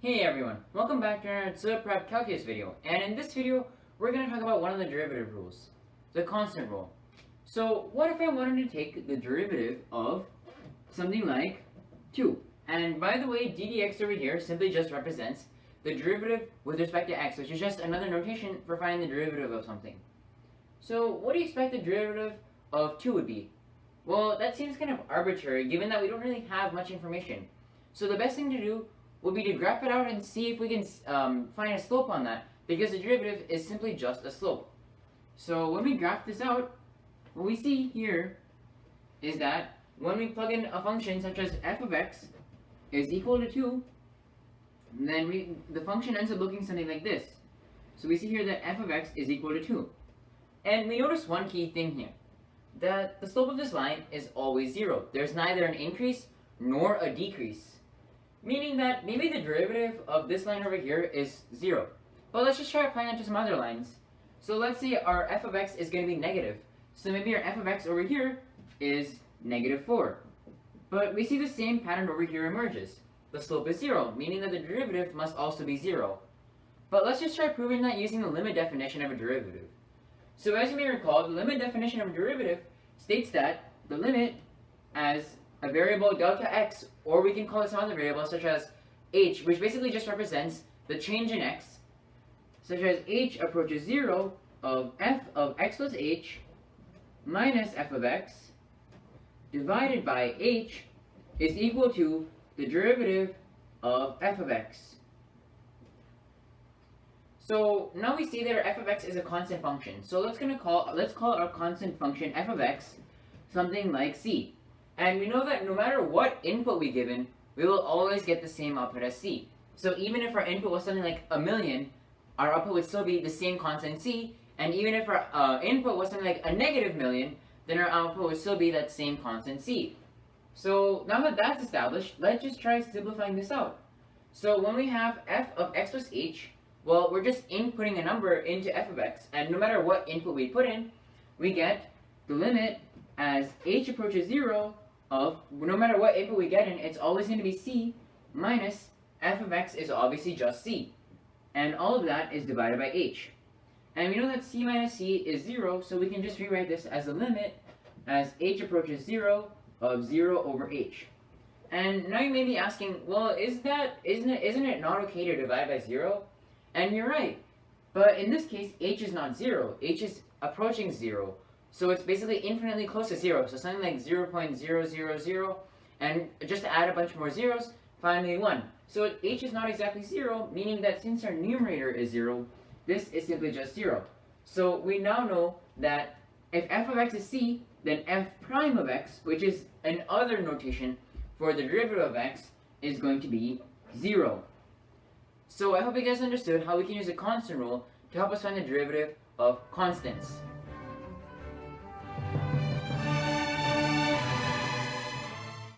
Hey everyone, welcome back to our TxePrep calculus video, and in this video we're going to talk about one of the derivative rules, the constant rule. So what if I wanted to take the derivative of something like 2, and by the way d dx over here simply just represents the derivative with respect to x, which is just another notation for finding the derivative of something. So what do you expect the derivative of 2 would be? Well, that seems kind of arbitrary given that we don't really have much information. So the best thing to do would be to graph it out and see if we can find a slope on that, because the derivative is simply just a slope. So when we graph this out, what we see here is that when we plug in a function such as f of x is equal to 2, then the function ends up looking something like this. So we see here that f of x is equal to 2. And we notice one key thing here, that the slope of this line is always 0. There's neither an increase nor a decrease. Meaning that maybe the derivative of this line over here is 0. But let's just try applying that to some other lines. So let's say our f of x is going to be negative. So maybe our f of x over here is negative 4. But we see the same pattern over here emerges. The slope is 0, meaning that the derivative must also be 0. But let's just try proving that using the limit definition of a derivative. So as you may recall, the limit definition of a derivative states that the limit as a variable delta x, or we can call it some other variable such as h, which basically just represents the change in x, such as h approaches 0 of f of x plus h minus f of x divided by h is equal to the derivative of f of x. So now we see that our f of x is a constant function. So let's call our constant function f of x something like c. And we know that no matter what input we given, we will always get the same output as c. So even if our input was something like 1,000,000, our output would still be the same constant c. And even if our input was something like a negative million, then our output would still be that same constant c. So now that that's established, let's just try simplifying this out. So when we have f of x plus h, well, we're just inputting a number into f of x. And no matter what input we put in, we get the limit as h approaches 0 of, no matter what input we get in, it's always going to be c minus f of x is obviously just c. And all of that is divided by h. And we know that c minus c is 0, so we can just rewrite this as a limit as h approaches 0 of 0 over h. And now you may be asking, well, isn't it not okay to divide by 0? And you're right. But in this case, h is not 0. H is approaching 0. So it's basically infinitely close to 0. So something like 0.000, and just to add a bunch more zeros, finally 1. So h is not exactly 0, meaning that since our numerator is 0, this is simply just 0. So we now know that if f of x is c, then f prime of x, which is another notation for the derivative of x, is going to be 0. So I hope you guys understood how we can use a constant rule to help us find the derivative of constants.